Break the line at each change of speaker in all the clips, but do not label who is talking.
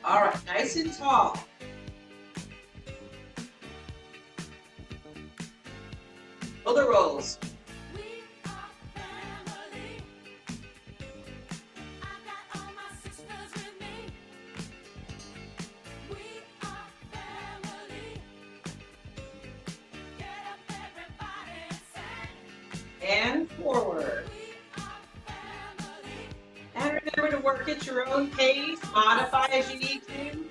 All right, nice and tall. Shoulder rolls. And forward. And remember to work at your own pace, modify as you need to.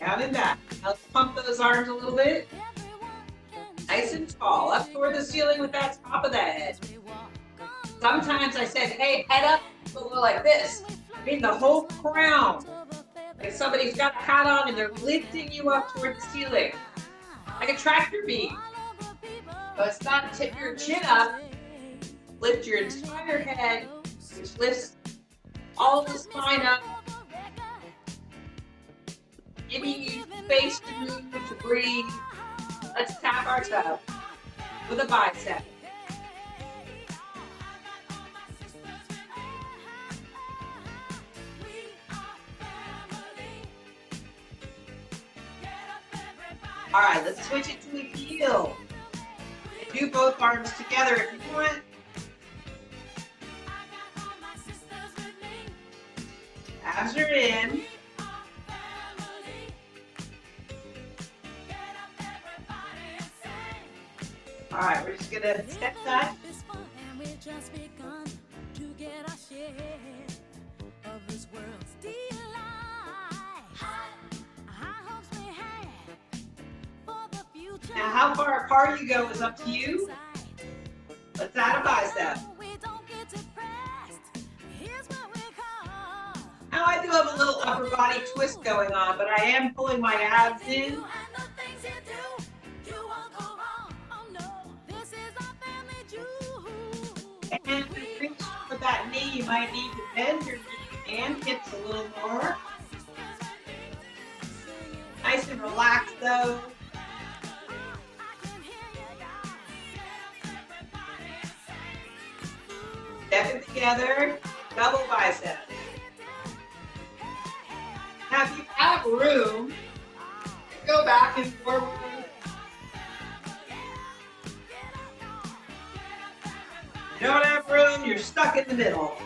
Down and back. Let's pump those arms a little bit. Nice and tall, up toward the ceiling with that top of the head. Sometimes I said, hey, head up, go like this. I mean the whole crown. Like somebody's got a hat on and they're lifting you up toward the ceiling. Like a tractor beam. But it's not tip your chin up. Lift your entire head, which lifts all the spine up. Giving you space to move, to breathe. Let's tap our toe with a bicep. All right, let's switch it to a heel. Do both arms together if you want. Abs are in. All right, we're just gonna step that. Now, how far apart you go is up to you. Let's add a bicep. Now, I do have a little upper body twist going on, but I am pulling my abs in. And to reach for that knee, you might need to bend your knee and hips a little more. Nice and relaxed though. Step it together, double bicep. Now if you have room, go back and forward. You don't have room, you're stuck in the middle.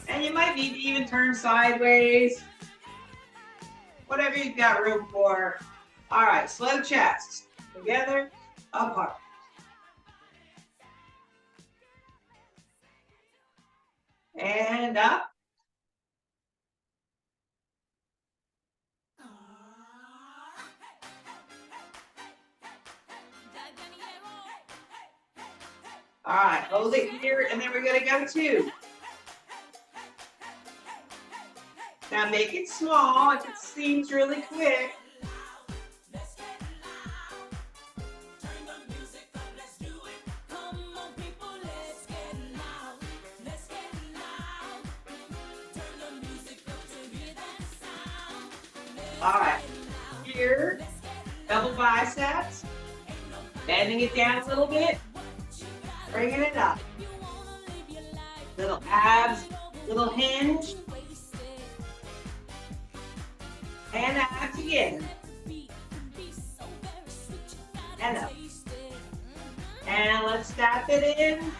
And you might need to even turn sideways. Whatever you've got room for. All right, slow chest. Together, apart. And up. All right, hold it here, and then we're gonna go 2. Now make it small if it seems really quick. All right, here, double biceps, bending it down a little bit. Bringing it up. Little abs, little hinge. And abs again. And up. And let's step it in.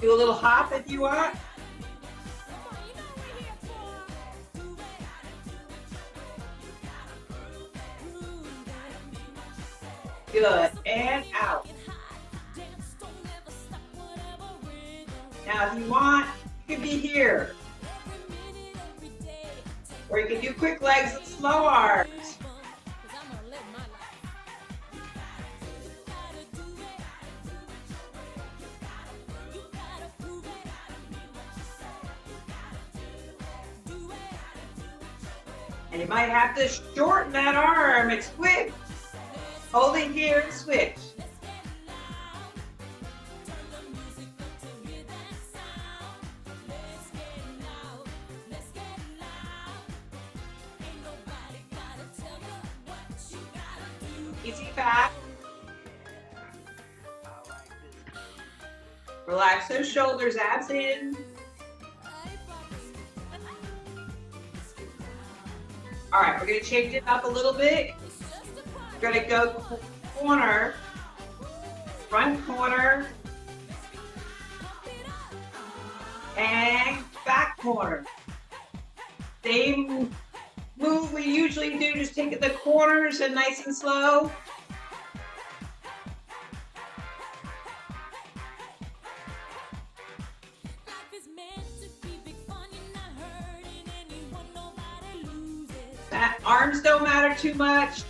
Do a little hop if you want. Good, and out. Now if you want, you can be here. Or you can do quick legs and slow arms. And you might have to shorten that arm, it's quick. Hold it here and switch. Easy back. Relax those shoulders, abs in. All right, we're gonna change it up a little bit. We're gonna go corner, front corner, and back corner. Same move we usually do, just take the corners and nice and slow. Arms don't matter too much.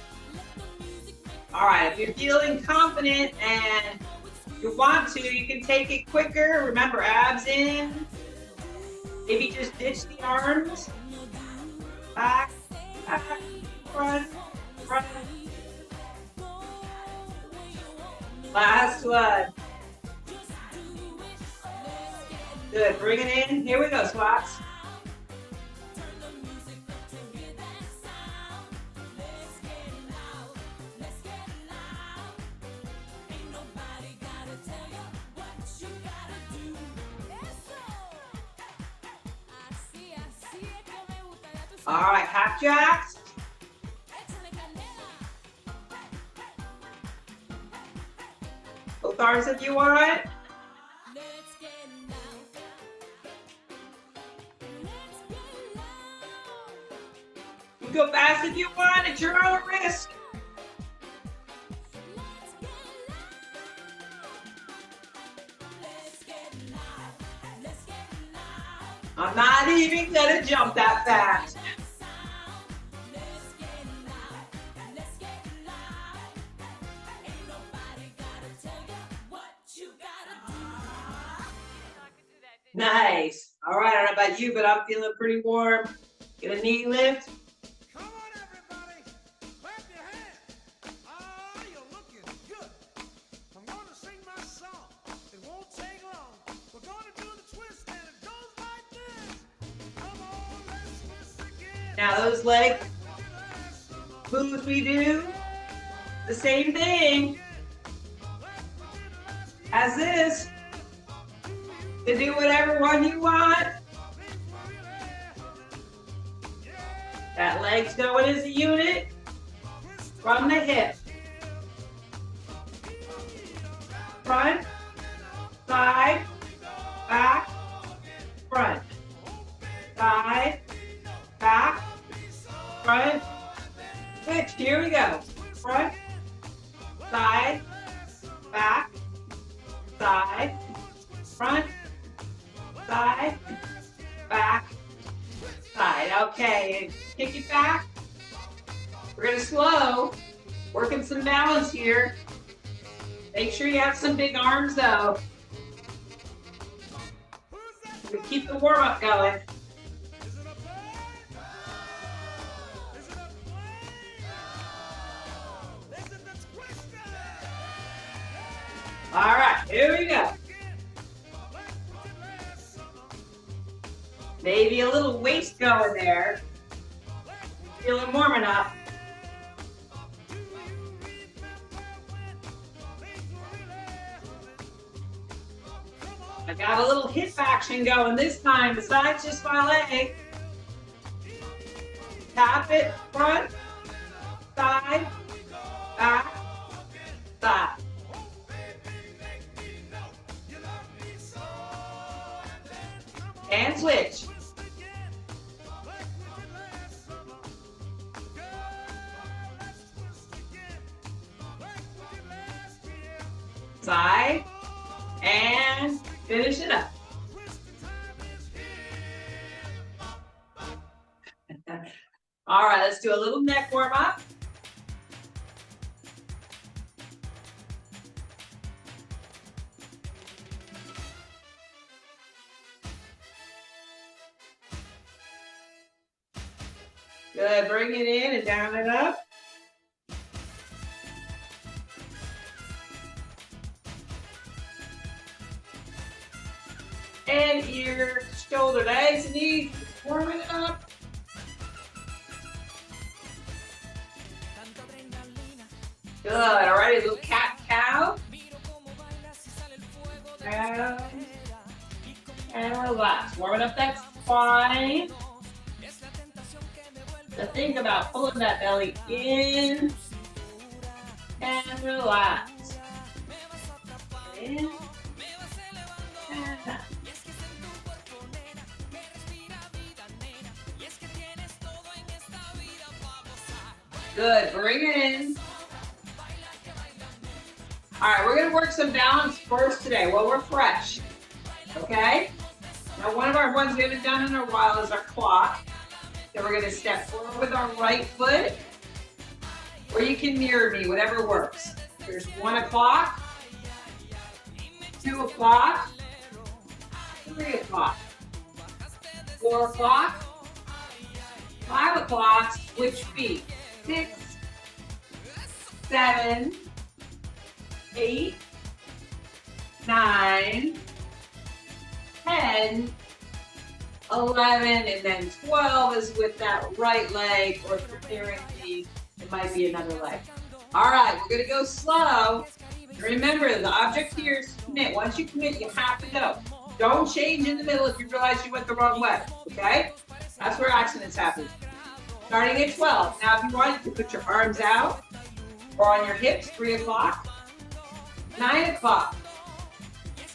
All right, if you're feeling confident and you want to, you can take it quicker. Remember, abs in. Maybe just ditch the arms. Back, back, front, front. Last one. Good, bring it in. Here we go, squats. All right, half jacks. Both arms if you want. You go fast if you want, at your own risk. I'm not even gonna jump that fast. Nice. All right, I don't know about you, but I'm feeling pretty warm. Get a knee lift.
Come on, everybody. Clap your hands. Oh, you're looking good. I'm going to sing my song. It won't take long. We're going to do the twist, and it goes like this. Come on, let's twist again.
Now those leg moves we do, the same thing as this. To do whatever one you want. That leg's going as a unit from the hip. Front, side, back, front. Side, back, front. Switch, here we go. Front, side, back, side, front, side, back, side. Okay, kick it back. We're gonna slow, working some balance here. Make sure you have some big arms though. We keep the warm up going. All right, here we go. Maybe a little waist going there. Feeling warm enough. I got a little hip action going this time besides just my leg. Tap it, front, side, back, side. And switch. Side, and finish it up. All right, let's do a little neck warm up. Good, bring it in and down it up. And your shoulder, legs, and knees, warming it up. Good. All right, a little cat-cow. And relax. Warming up that spine. So think about pulling that belly in and relax. In and out. Good. Bring it in. All right, we're going to work some balance first today while we're fresh. Okay? Now, one of our ones we haven't done in a while is our clock. So we're going to step forward with our right foot, or you can mirror me, whatever works. Here's 1 o'clock, 2 o'clock, 3 o'clock, 4 o'clock, 5 o'clock, switch feet. 6, 7, 8, 9, 10, 11, and then 12 is with that right leg, or preparing the, it might be another leg. All right, we're gonna go slow. Remember, the object here is to commit. Once you commit, you have to go. Don't change in the middle if you realize you went the wrong way, okay? That's where accidents happen. Starting at 12. Now, if you want, you can put your arms out or on your hips, 3 o'clock, 9 o'clock,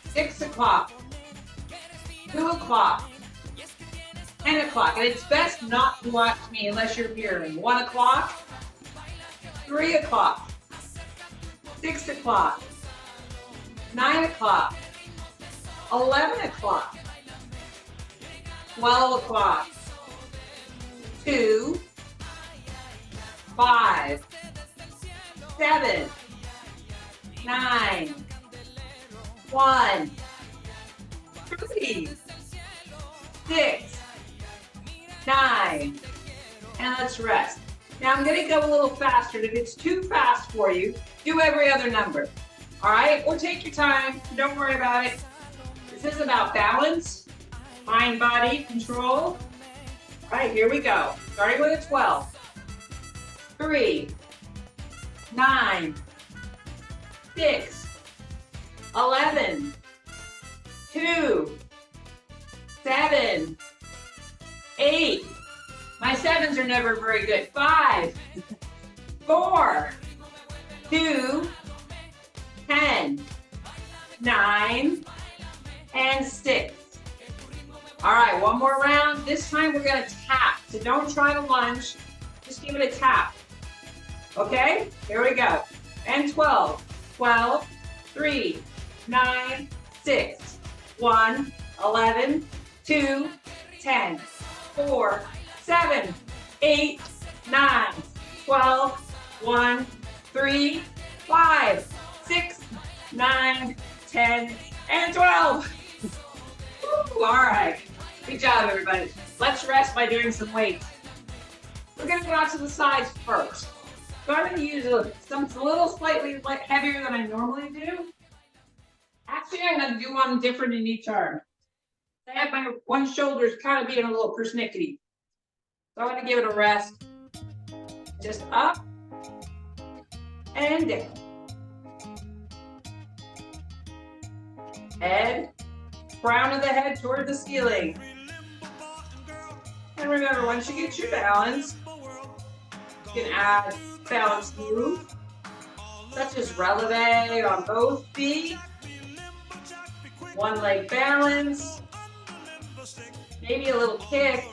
6 o'clock, 2 o'clock, 10 o'clock. And it's best not to watch me unless you're mirroring. 1 o'clock, 3 o'clock, 6 o'clock, 9 o'clock, 11 o'clock, 12 o'clock, 2, 5, 7, 9, 1, 3, 6, 9, and let's rest. Now I'm going to go a little faster. If it's too fast for you, do every other number. All right? Or take your time. Don't worry about it. This is about balance, mind, body, control. All right, here we go. Starting with a 12. 3, 9, 6, 11, 2, 7, 8. My 7s are never very good. 5, 4, 2, 10, 9, and 6. All right, one more round. This time we're gonna tap. So don't try to lunge, just give it a tap. Okay, here we go. And 12, 12, 3, 9, 6, 1, 11, 2, 10, 4, 7, 8, 9, 12, 1, 3, 5, 6, 9, 10, and 12. Woo, all right. Good job, everybody. Let's rest by doing some weights. We're going to go out to the sides first. So I'm going to use something a little slightly heavier than I normally do. Actually, I'm going to do one different in each arm. I have my one shoulder's kind of being a little persnickety. So I'm going to give it a rest. Just up and down. Head, crown of the head toward the ceiling. And remember, once you get your balance, you can add balance move, such as releve on both feet, one leg balance, maybe a little kick.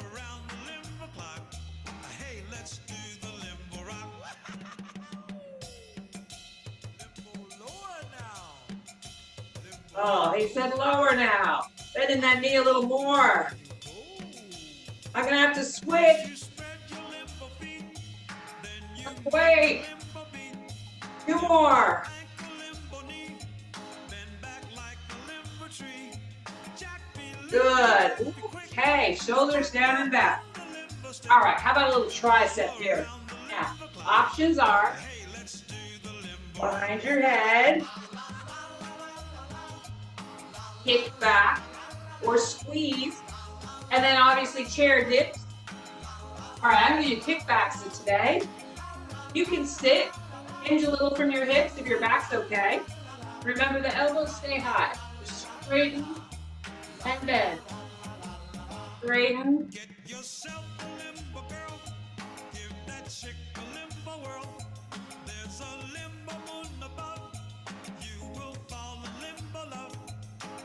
Oh, he said lower now. Bending that knee a little more. I'm gonna have to switch. Wait. 2 more. Good. Okay, shoulders down and back. All right, how about a little tricep here? Now, options are behind your head, kick back, or squeeze, and then obviously chair dips. All right, I'm going to do kickbacks today. You can sit hinge a little from your hips if your back's okay. Remember, the elbows stay high. Straighten and bend. Straighten.
Get yourself a limbo girl. Give that chick a limbo whirl. There's a limbo moon above. You will fall in limbo love.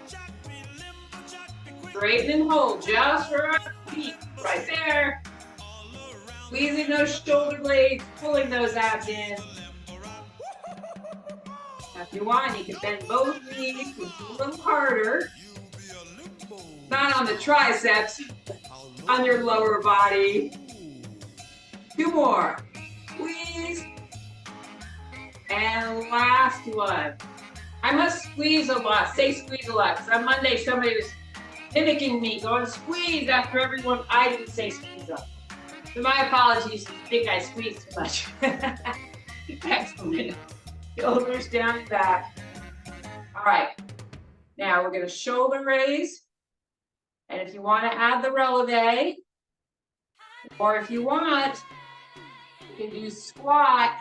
Jack me limbo, jack me quick.
Straighten and hold just for our feet. Right there. Squeezing those shoulder blades, pulling those abs in. If you want, you can bend both knees, push a little harder. Not on the triceps, on your lower body. 2 more. Squeeze. And last one. I must squeeze a lot. Say squeeze a lot. Because on Monday, somebody was mimicking me, going squeeze after everyone. I didn't say squeeze up. So my apologies if you think I squeezed too much. Excellent. Shoulders down and back. All right. Now we're going to shoulder raise. And if you want to add the releve, or if you want, you can do squat,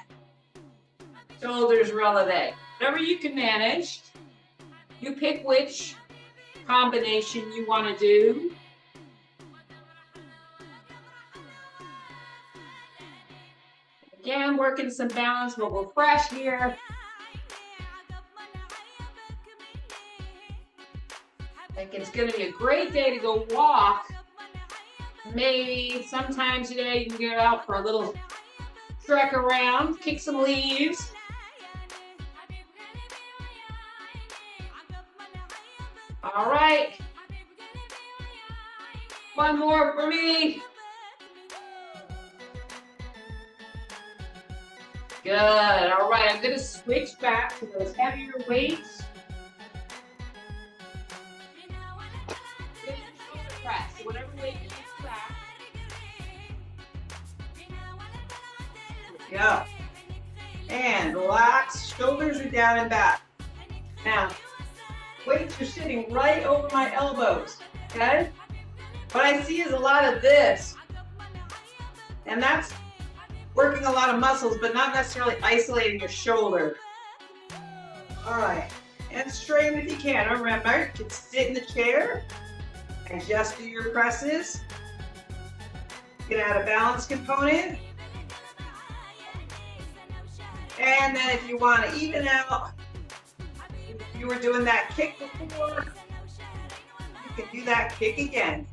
shoulders, releve. Whatever you can manage. You pick which combination you want to do. Again, working some balance. We'll go fresh here. I think it's going to be a great day to go walk. Maybe sometime today you can get out for a little trek around, kick some leaves. All right. One more for me. Good. All right, I'm going to switch back to those heavier weights. Press. So whatever weight you back. There we go. And relax. Shoulders are down and back. Now, weights are sitting right over my elbows. Okay? What I see is a lot of this. And that's working a lot of muscles, but not necessarily isolating your shoulder. All right, and straighten if you can. Remember, you can sit in the chair and just do your presses. You can add a balance component. And then if you want to even out, if you were doing that kick before, you can do that kick again.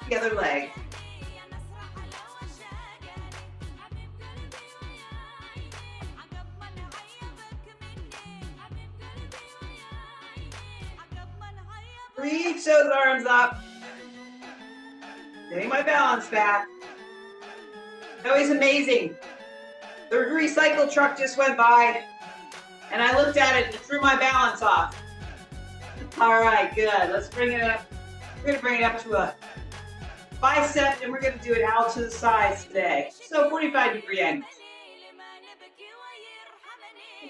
The other leg. Reach those arms up. Getting my balance back. That was amazing. The recycle truck just went by and I looked at it and threw my balance off. All right, good. Let's bring it up. We're going to bring it up to a bicep and we're going to do it out to the sides today. So 45-degree angle.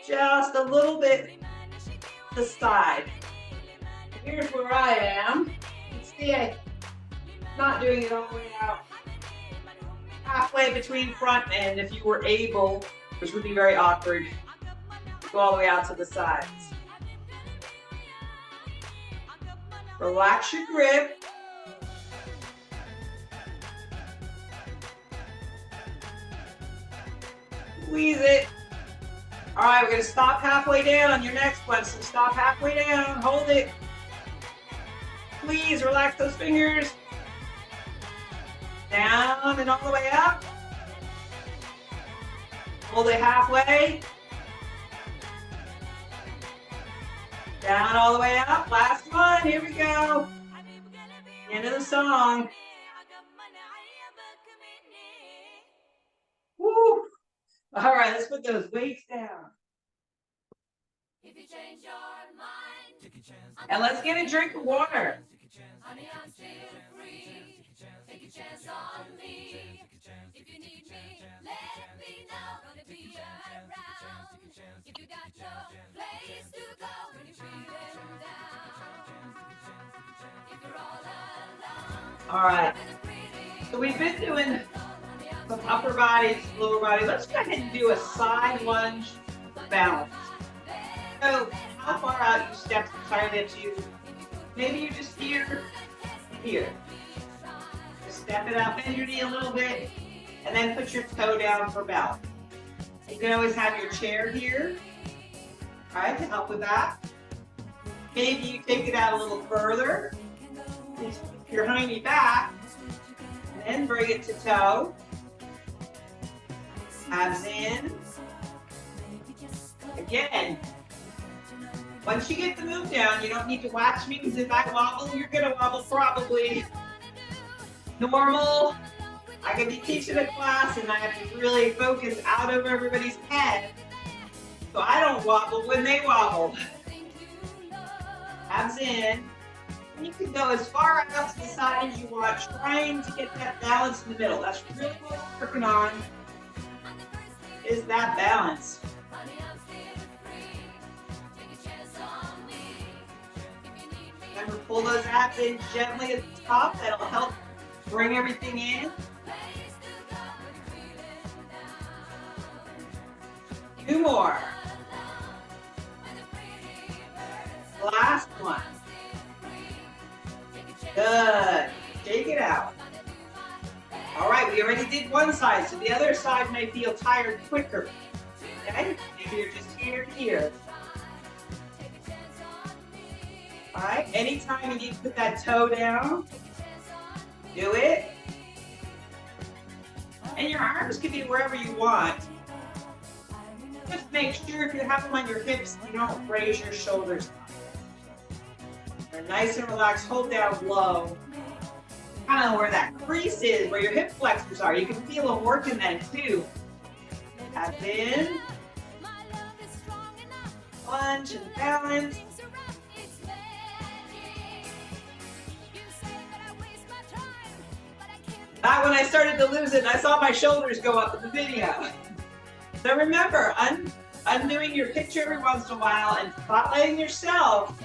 Just a little bit to the side. Here's where I am. You can see I'm not doing it all the way out. Halfway between front and end if you were able, which would be very awkward, go all the way out to the sides. Relax your grip. Squeeze it. All right, we're going to stop halfway down on your next one. So stop halfway down, hold it. Please relax those fingers. Down and all the way up. Hold it halfway. Down all the way up. Last one. Here we go. End of the song. Woo. All right, let's put those weights down.
If you change your mind,
and let's get a drink of water.
Honey, I'm still free. Take a chance on me. If you need me, let me know. Gonna be around. If you got no place to go when you're feeling down. If you're all alone.
All right. So we've been doing From upper body to lower body. Let's go ahead and do a side lunge balance. So how far out you step is entirely up to you. Maybe you're just here. Just step it out, bend your knee a little bit, and then put your toe down for balance. You can always have your chair here, all right, to help with that. Maybe you take it out a little further. Just put your hiney back, and then bring it to toe. Abs in. Again, once you get the move down, you don't need to watch me, because if I wobble, you're gonna wobble probably. Normal. I could be teaching a class and I have to really focus out of everybody's head so I don't wobble when they wobble. Abs in. And you can go as far out to the side as you want, trying to get that balance in the middle. That's really what we're working on, is that balance. Remember, pull those abs in gently at the top. That'll help bring everything in. Two more. Last one. Good. Shake it out. All right, we already did one side, so the other side may feel tired quicker. Okay? Maybe you're just here. All right, anytime you need to put that toe down, do it. And your arms can be wherever you want. Just make sure if you have them on your hips, you don't raise your shoulders up. They're nice and relaxed, hold down low. Kind of where that crease is, where your hip flexors are. You can feel them working then too. Abs in. Lunge and balance. Not when I started to lose it and I saw my shoulders go up in the video. So remember, undoing your picture every once in a while and spotlighting yourself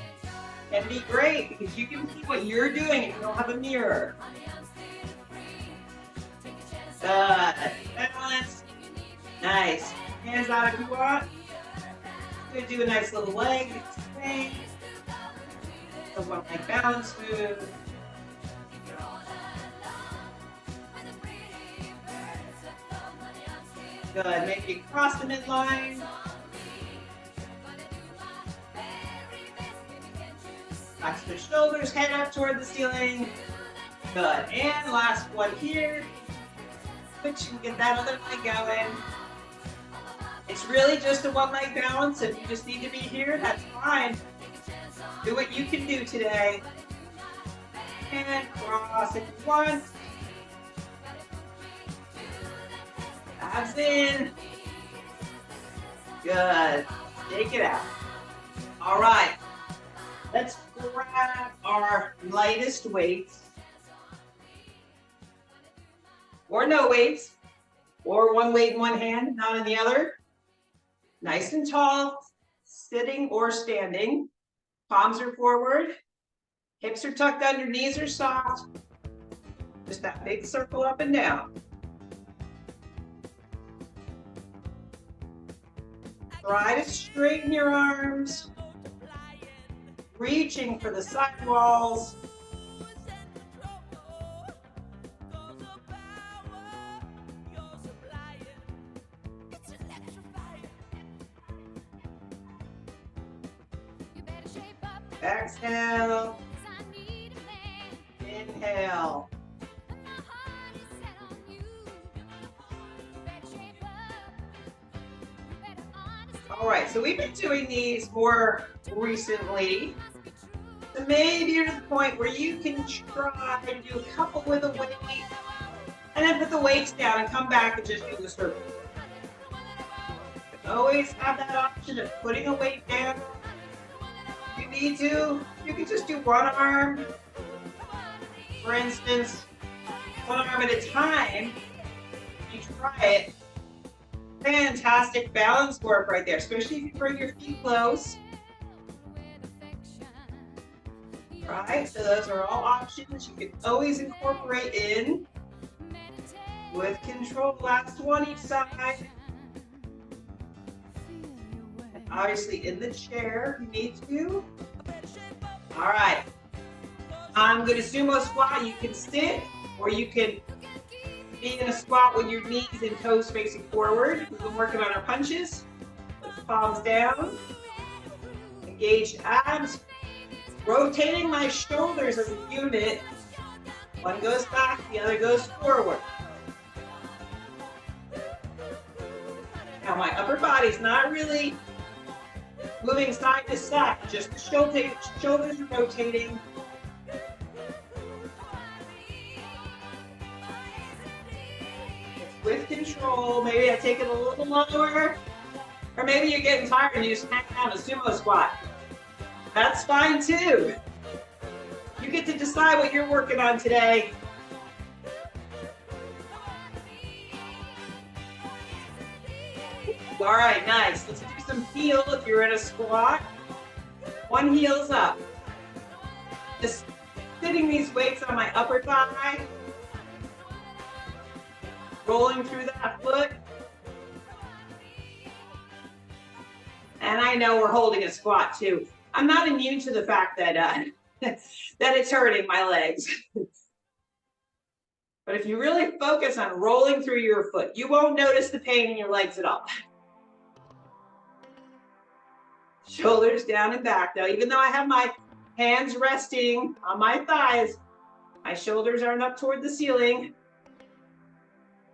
can be great, because you can see what you're doing if you don't have a mirror. Good. Balance. Nice. Hands out if you want. We're going to do a nice little leg swing. So one leg balance move. Good. Maybe cross the midline. Relax the shoulders, head up toward the ceiling. Good. And last one here. But you can get that other leg going. It's really just a one leg balance. If you just need to be here, that's fine. Do what you can do today. And cross if you want. Abs in. Good. Shake it out. All right. Let's grab our lightest weights. Or no weights. Or one weight in one hand, not in the other. Nice and tall, sitting or standing. Palms are forward. Hips are tucked under, knees are soft. Just that big circle up and down. Try to straighten your arms. Reaching for the side walls. Exhale. Inhale. All right, so we've been doing these more recently. So maybe you're to the point where you can try to do a couple with a weight and then put the weights down and come back and just do the circle. You can always have that option of putting a weight down. If you need to, you can just do one arm. For instance, one arm at a time. You try it. Fantastic balance work right there, especially if you bring your feet close. Right, so those are all options you can always incorporate in. With control, last one each side. And obviously in the chair, if you need to. All right. I'm gonna sumo squat. You can sit or you can be in a squat with your knees and toes facing forward. We've been working on our punches. Put the palms down. Engage abs. Rotating my shoulders as a unit. One goes back, the other goes forward. Now my upper body's not really moving side to side, just the shoulders are rotating. With control, maybe I take it a little lower, or maybe you're getting tired and you just hang down a sumo squat. That's fine too. You get to decide what you're working on today. All right, nice. Let's do some heel if you're in a squat. One heel's up. Just sitting these weights on my upper thigh. Rolling through that foot. And I know we're holding a squat too. I'm not immune to the fact that that it's hurting my legs. But if you really focus on rolling through your foot, you won't notice the pain in your legs at all. Shoulders down and back. Now, even though I have my hands resting on my thighs, my shoulders aren't up toward the ceiling.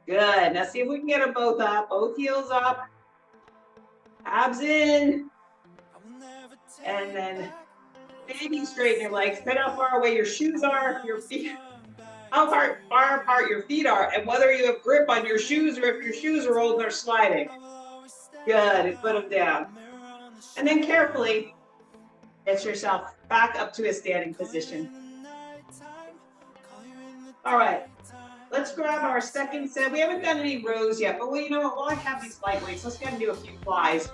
Good. Now see if we can get them both up. Both heels up. Abs in. And then maybe straighten your legs. Depending how far away your shoes are, your feet, how far apart your feet are, and whether you have grip on your shoes or if your shoes are old and they're sliding. Good. And put them down. And then carefully get yourself back up to a standing position. All right. Let's grab our second set. We haven't done any rows yet, but you know what? While I have these light weights, let's go and do a few flies.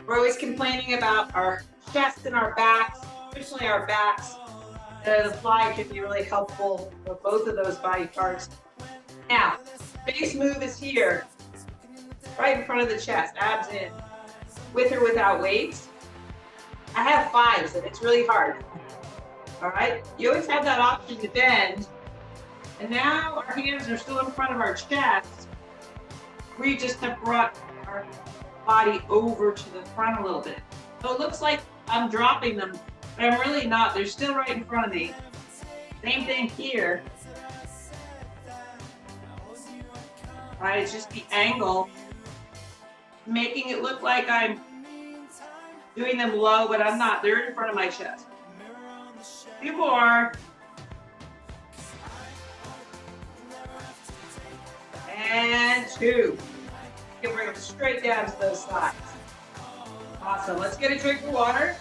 We're always complaining about our chest and our backs, especially our backs. The fly can be really helpful for both of those body parts. Now, base move is here, right in front of the chest, abs in, with or without weights. I have fives, and it's really hard. All right, you always have that option to bend. And now our hands are still in front of our chest. We just have brought our body over to the front a little bit. So it looks like I'm dropping them, but I'm really not. They're still right in front of me. Same thing here. All right, it's just the angle, making it look like I'm doing them low, but I'm not. They're in front of my chest. Few more. And two. You can bring them straight down to those sides. Awesome. Let's get a drink of water.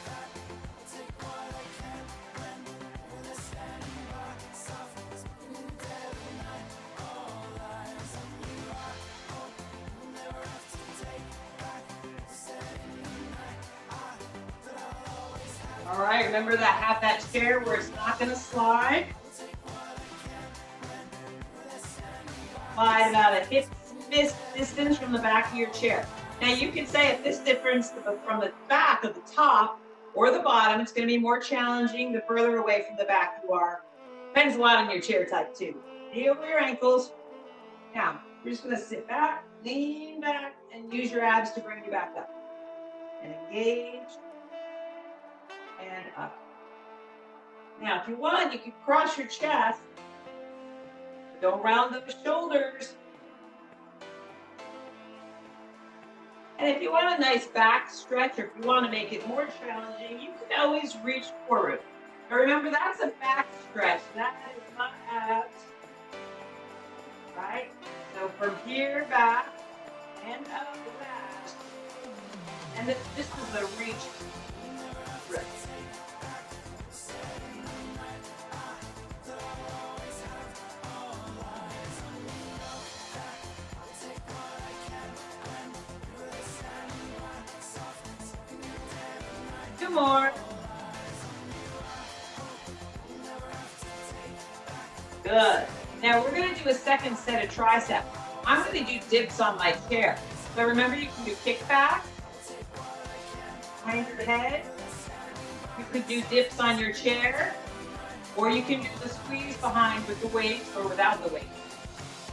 All right, remember that have that chair where it's not going to slide. Slide about a hip distance from the back of your chair. Now you can say at this difference from the back of the top or the bottom, it's going to be more challenging the further away from the back you are. Depends a lot on your chair type too. Knee over your ankles. Now, you're just going to sit back, lean back, and use your abs to bring you back up. And engage. And up. Now, if you want, you can cross your chest. But don't round those shoulders. And if you want a nice back stretch, or if you want to make it more challenging, you can always reach forward. But remember, that's a back stretch. That is not abs. Right? So from here, back, and up, back. And this is a reach stretch. Two more. Good. Now we're gonna do a second set of triceps. I'm gonna do dips on my chair. So remember, you can do kickback, behind your head. You could do dips on your chair, or you can do the squeeze behind with the weights or without the weights.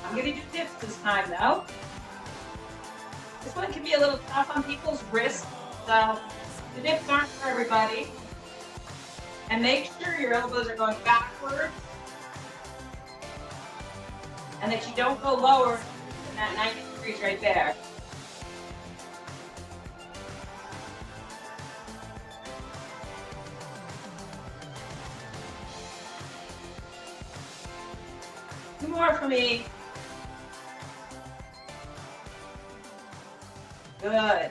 I'm gonna do dips this time though. This one can be a little tough on people's wrists, so the dips aren't for everybody. And make sure your elbows are going backwards and that you don't go lower than that 90 degrees right there. Two more for me. Good.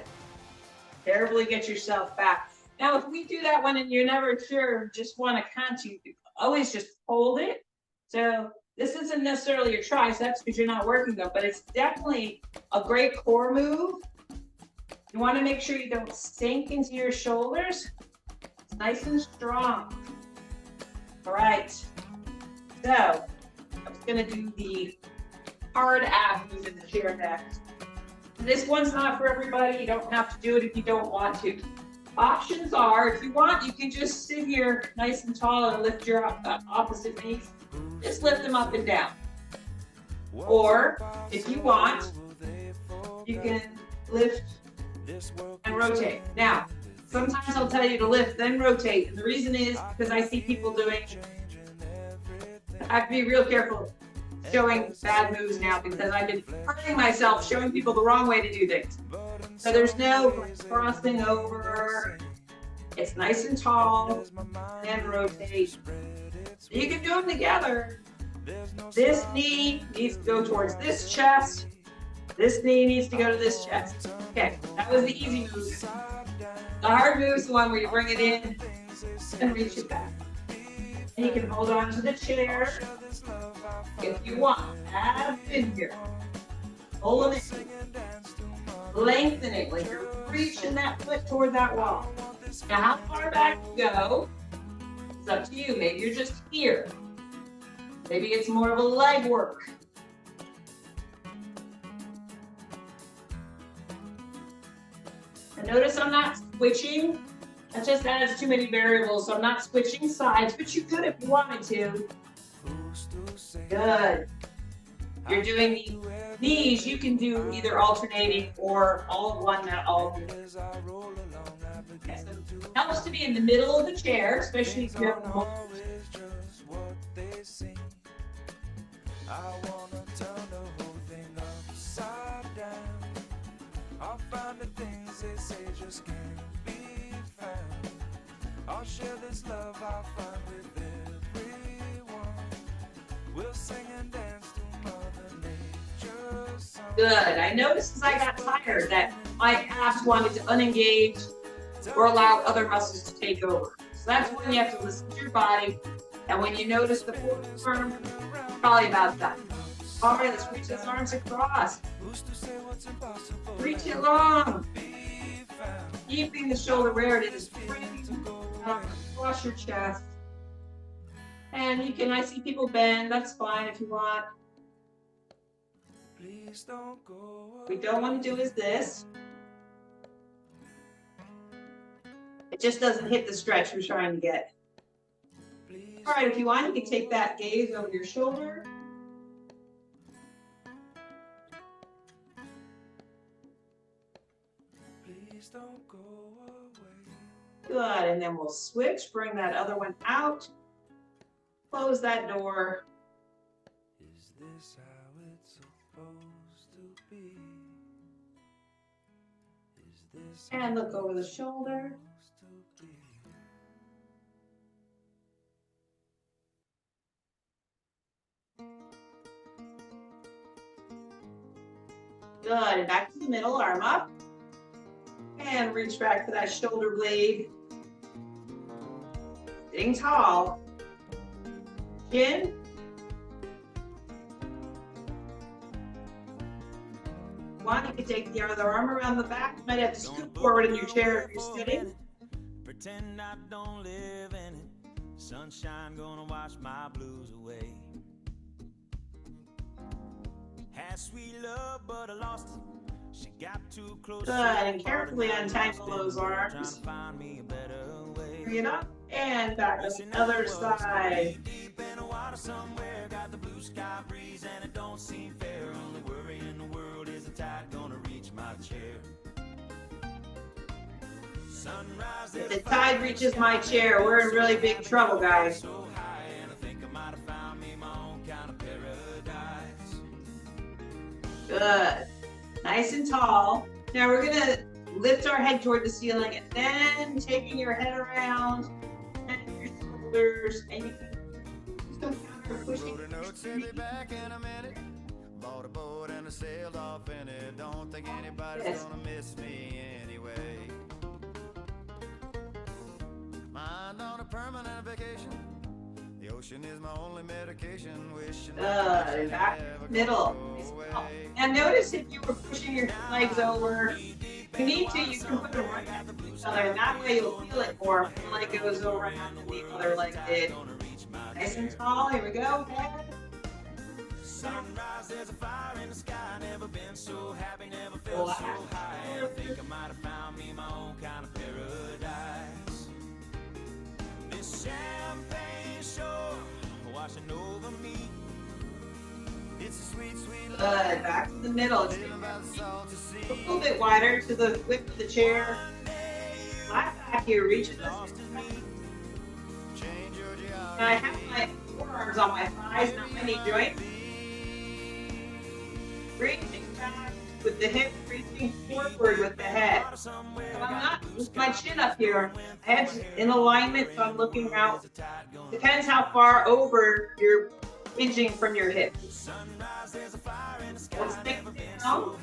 Carefully get yourself back. Now, if we do that one and you're never sure, just want to count, you always just hold it. So this isn't necessarily your triceps because you're not working them, but it's definitely a great core move. You want to make sure you don't sink into your shoulders. It's nice and strong. All right. So I'm just going to do the hard ab move in the chair next. This one's not for everybody. You don't have to do it if you don't want to. Options are, if you want, you can just sit here nice and tall and lift your opposite knees. Just lift them up and down. Or, if you want, you can lift and rotate. Now, sometimes I'll tell you to lift, then rotate. And the reason is because I see people doing, I have to be real careful showing bad moves now because I've been hurting myself showing people the wrong way to do things. So there's no crossing over. It's nice and tall and rotate. You can do them together. This knee needs to go towards this chest. This knee needs to go to this chest. Okay, that was the easy move. The hard move is the one where you bring it in and reach it back. And you can hold on to the chair if you want. Add a in here. Pulling it. Lengthening, like you're reaching that foot toward that wall. Now, how far back you go, it's up to you. Maybe you're just here. Maybe it's more of a leg work. And notice I'm not switching. That just adds too many variables, so I'm not switching sides, but you could if you wanted to. Good. You're doing the knees, you can do either alternating or all of one, not all of them. Okay, so it helps to be in the middle of the chair, especially if you have a
I'll share this love I find with everyone. We'll sing and dance to Mother Nature's song.
Good. I noticed as I got tired that my abs wanted to unengage or allow other muscles to take over. So that's when you have to listen to your body. And when you notice the fourth arm, probably about that. All right, let's reach those arms across. Reach it long. Keeping the shoulder where it is. Across your chest. And you can, I see people bend, that's fine if you want. What we don't want to do is this. It just doesn't hit the stretch we're trying to get. All right, if you want, you can take that gaze over your shoulder.
Please don't go away.
Good, and then we'll switch, bring that other one out. Close that door.
Is this how it's supposed to be? Is this
And look over the shoulder.
supposed to be?
Good, and back to the middle, arm up. And reach back for that shoulder blade. Sitting tall. Chin. One, you can take the other arm around the back. You might have to scoot forward in your chair if you're sitting.
Pretend I don't live in it. Sunshine gonna wash my blues away. had sweet love, but I lost it. She got too close.
Good, and carefully untangle those arms.
Trying to find me a better way.
Bring it up and back to the other side.
Deep in the water somewhere, got the blue sky breeze, and it don't seem fair. Only worry in the world is the tide gonna reach my chair. Sunrise,
If the tide reaches my chair, we're in really big trouble, guys.
so high, and I think I might have found me my own kind of paradise.
Good. Nice and tall. Now we're gonna lift our head toward the ceiling and then taking your head around and your shoulders, and you can just go counter pushing.
Wrote a note, send me back in a minute. Bought a boat and I sailed off in it. Don't think anybody's
Yes.
gonna miss me anyway. Mind on a permanent vacation. The ocean is my only medication. Wishing
Good. Back middle. And notice if you were pushing your legs over, if you need to, you can put them right back to each other, and that way you'll feel it more. If one leg goes around and the other leg did. Nice and tall. Here we go. Head.
Sunrise, there's a fire in the sky. Never been so happy, never felt so high. And I think I might have found me my own kind of paradise. This champagne shore washing over me.
It's a sweet, sweet
Good.
life.
Back to the middle. It's
Living by the salty
a
sea.
little bit wider to the width of the chair. Flat back here, reaching us.
Change your
And I have my forearms on my thighs, not my knee joint. Reaching back with the hip, reaching forward with the head. So I'm not with my chin up here. Head's in alignment, so I'm looking out. Depends how far over you're hinging from your hip. Let's think down.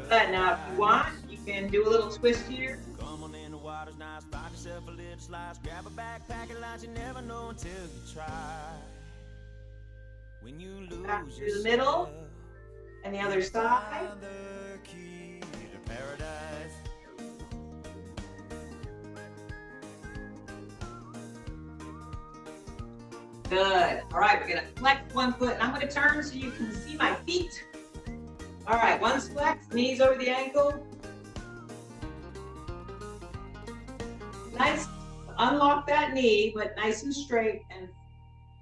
Good. Now, if you want, you can do a little twist here.
Come on in, the water's nice. Find yourself a little slice. Grab a backpack and lunch. You never know until you try. When you lose
Back through the middle.
yourself.
And the other side.
the key to paradise.
Good. All right, we're gonna flex one foot, and I'm gonna turn so you can see my feet. All right, one's flex, knees over the ankle. Nice. Unlock that knee, but nice and straight, and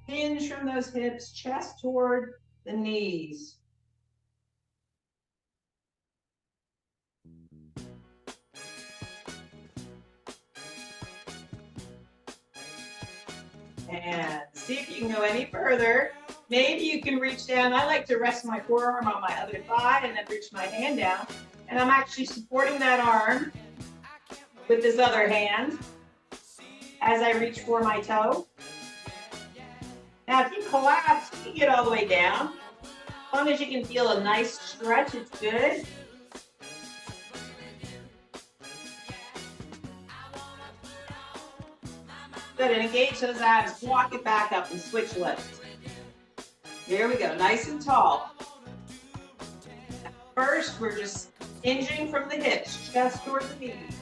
hinge from those hips, chest toward the knees. And see if you can go any further. Maybe you can reach down. I like to rest my forearm on my other thigh and then reach my hand down. And I'm actually supporting that arm with this other hand as I reach for my toe. Now, if you collapse, you can get all the way down. As long as you can feel a nice stretch, it's good. Good, and engage those abs. Walk it back up and switch legs. Here we go, nice and tall. First, we're just hinging from the hips, chest toward the knees.